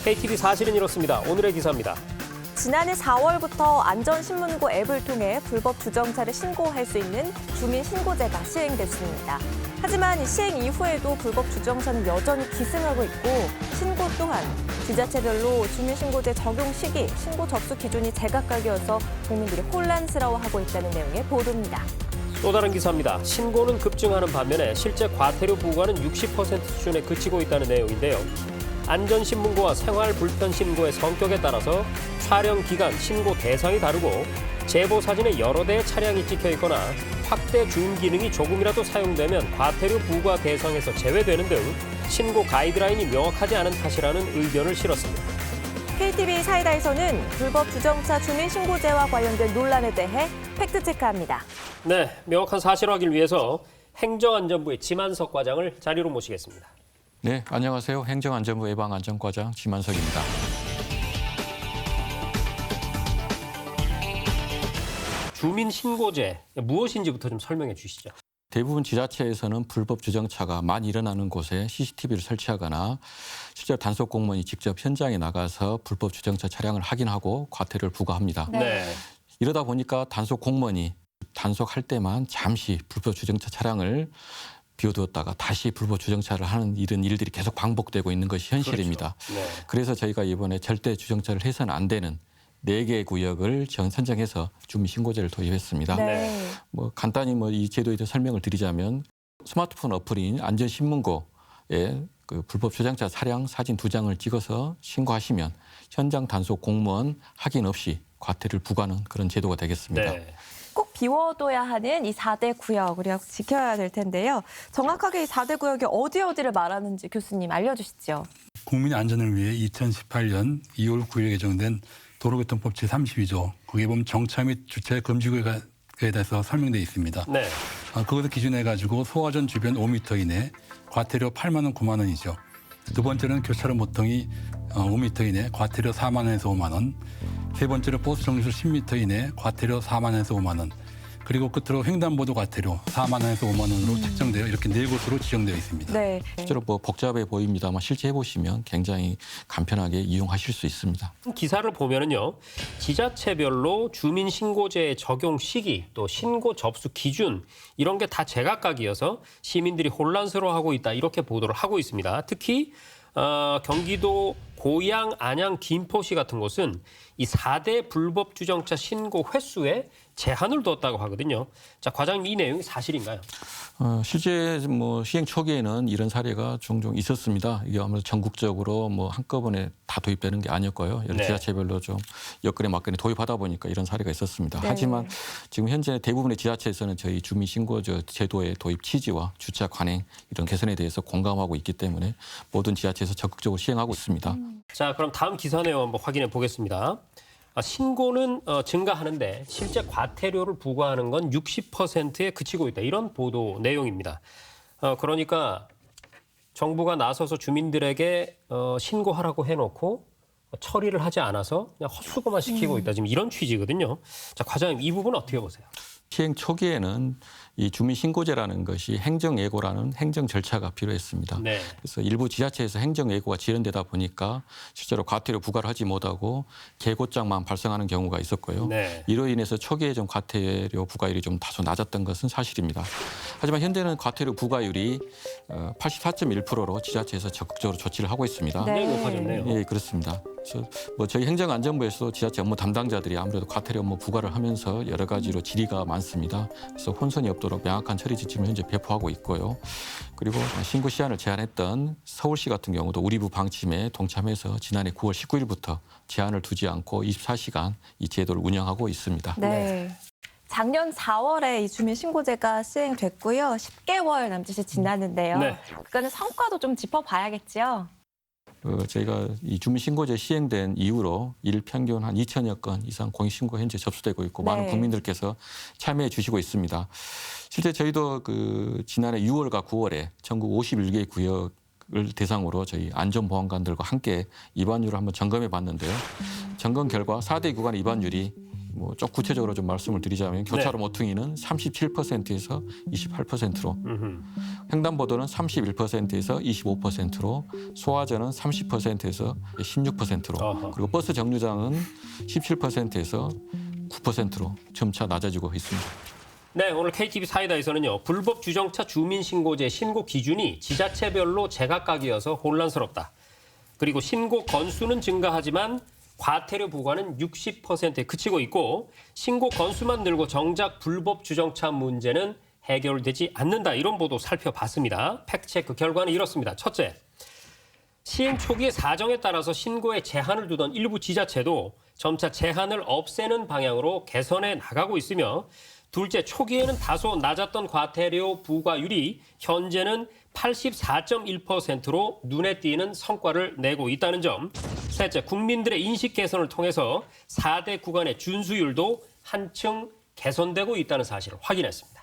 KTV 사실은 이렇습니다. 오늘의 기사입니다. 지난해 4월부터 안전신문고 앱을 통해 불법 주정차를 신고할 수 있는 주민신고제가 시행됐습니다. 하지만 시행 이후에도 불법 주정차는 여전히 기승하고 있고 신고 또한 지자체별로 주민신고제 적용 시기, 신고 접수 기준이 제각각이어서 국민들이 혼란스러워하고 있다는 내용의 보도입니다. 또 다른 기사입니다. 신고는 급증하는 반면에 실제 과태료 부과는 60% 수준에 그치고 있다는 내용인데요. 안전신문고와 생활불편신고의 성격에 따라서 촬영 기간, 신고 대상이 다르고 제보 사진에 여러 대의 차량이 찍혀 있거나 확대 줌 기능이 조금이라도 사용되면 과태료 부과 대상에서 제외되는 등 신고 가이드라인이 명확하지 않은 탓이라는 의견을 실었습니다. KTV 사이다에서는 불법 주정차 주민신고제와 관련된 논란에 대해 팩트체크합니다. 네, 명확한 사실 확인을 위해서 행정안전부의 지만석 과장을 자리로 모시겠습니다. 네, 안녕하세요. 행정안전부 예방안전과장 지만석입니다. 주민신고제 무엇인지부터 좀 설명해 주시죠. 대부분 지자체에서는 불법 주정차가 많이 일어나는 곳에 CCTV를 설치하거나 실제로 단속 공무원이 직접 현장에 나가서 불법 주정차 차량을 확인하고 과태료를 부과합니다. 네. 이러다 보니까 단속 공무원이 단속할 때만 잠시 불법 주정차 차량을 비워두었다가 다시 불법 주정차를 하는 이런 일들이 계속 반복되고 있는 것이 현실입니다. 그렇죠. 네. 그래서 저희가 이번에 절대 주정차를 해서는 안 되는 4개 구역을 선정해서 주민신고제를 도입했습니다. 네. 간단히 이 제도에 대해 설명을 드리자면 스마트폰 어플인 안전신문고에 그 불법 주정차 차량 사진 2장을 찍어서 신고하시면 현장 단속 공무원 확인 없이 과태료를 부과하는 그런 제도가 되겠습니다. 네. 꼭 비워둬야 하는 이 4대 구역 우리가 지켜야 될 텐데요. 정확하게 이 4대 구역이 어디를 말하는지 교수님 알려주시죠. 국민의 안전을 위해 2018년 2월 9일에 개정된 도로교통법 제32조 거기에 보면 정차 및 주차 금지구역에 대해서 설명되어 있습니다. 네. 그것을 기준해가지고 소화전 주변 5m 이내 과태료 8만 원, 9만 원이죠. 두 번째는 교차로 모퉁이 5m 이내 과태료 4만 원에서 5만 원. 세 번째로 버스 정류소 10m 이내 과태료 4만 원에서 5만 원. 그리고 끝으로 횡단보도 과태료 4만 원에서 5만 원으로 책정되어 이렇게 4곳으로 지정되어 있습니다. 네. 실제로 복잡해 보입니다만 실제 해보시면 굉장히 간편하게 이용하실 수 있습니다. 기사를 보면은요, 지자체별로 주민신고제 적용 시기, 또 신고 접수 기준 이런 게 다 제각각이어서 시민들이 혼란스러워하고 있다 이렇게 보도를 하고 있습니다. 특히 경기도 고양, 안양, 김포시 같은 곳은 이 4대 불법 주정차 신고 횟수에 제한을 뒀다고 하거든요. 자, 과장님 이 내용이 사실인가요? 실제 시행 초기에는 이런 사례가 종종 있었습니다. 이게 아무래도 전국적으로 한꺼번에 다 도입되는 게 아니었고요. 여러 네. 지자체별로 좀 여건에 맞게 도입하다 보니까 이런 사례가 있었습니다. 네. 하지만 지금 현재 대부분의 지자체에서는 저희 주민신고제 제도의 도입 취지와 주차 관행 이런 개선에 대해서 공감하고 있기 때문에 모든 지자체에서 적극적으로 시행하고 있습니다. 자, 그럼 다음 기사 내용 한번 확인해 보겠습니다. 신고는 증가하는데 실제 과태료를 부과하는 건 60%에 그치고 있다. 이런 보도 내용입니다. 그러니까 정부가 나서서 주민들에게 신고하라고 해놓고 처리를 하지 않아서 그냥 헛수고만 시키고 있다. 지금 이런 취지거든요. 자, 과장님 이 부분 어떻게 보세요? 시행 초기에는 이 주민신고제라는 것이 행정예고라는 행정 절차가 필요했습니다. 네. 그래서 일부 지자체에서 행정예고가 지연되다 보니까 실제로 과태료 부과를 하지 못하고 계고장만 발생하는 경우가 있었고요. 네. 이로 인해서 초기에 좀 과태료 부과율이 좀 다소 낮았던 것은 사실입니다. 하지만 현재는 과태료 부과율이 84.1%로 지자체에서 적극적으로 조치를 하고 있습니다. 네. 굉장히 높아졌네요. 예, 그렇습니다. 저희 행정안전부에서도 지자체 업무 담당자들이 아무래도 과태료 업무 부과를 하면서 여러 가지로 질의가 많습니다. 그래서 혼선이 없도록 명확한 처리 지침을 현재 배포하고 있고요. 그리고 신고 시한을 제한했던 서울시 같은 경우도 우리부 방침에 동참해서 지난해 9월 19일부터 제한을 두지 않고 24시간 이 제도를 운영하고 있습니다. 네. 작년 4월에 이 주민신고제가 시행됐고요. 10개월 남짓이 지났는데요. 네. 그거는 성과도 좀 짚어봐야겠죠. 저희가 이 주민신고제 시행된 이후로 일 평균 한 2천여 건 이상 공익신고 현재 접수되고 있고 네. 많은 국민들께서 참여해 주시고 있습니다. 실제 저희도 지난해 6월과 9월에 전국 51개 구역을 대상으로 저희 안전보안관들과 함께 위반율을 한번 점검해 봤는데요. 점검 결과 4대 구간 위반율이 뭐 좀 구체적으로 좀 말씀을 드리자면 교차로 모퉁이는 37%에서 28%로, 횡단보도는 31%에서 25%로, 소화전은 30%에서 16%로, 어허. 그리고 버스 정류장은 17%에서 9%로 점차 낮아지고 있습니다. 네, 오늘 KTV 사이다에서는요. 불법 주정차 주민신고제 신고 기준이 지자체별로 제각각이어서 혼란스럽다. 그리고 신고 건수는 증가하지만 과태료 부과는 60%에 그치고 있고 신고 건수만 늘고 정작 불법 주정차 문제는 해결되지 않는다. 이런 보도 살펴봤습니다. 팩트체크 결과는 이렇습니다. 첫째, 시행 초기의 사정에 따라서 신고에 제한을 두던 일부 지자체도 점차 제한을 없애는 방향으로 개선해 나가고 있으며 둘째, 초기에는 다소 낮았던 과태료 부과율이 현재는 84.1%로 눈에 띄는 성과를 내고 있다는 점. 셋째, 국민들의 인식 개선을 통해서 4대 구간의 준수율도 한층 개선되고 있다는 사실을 확인했습니다.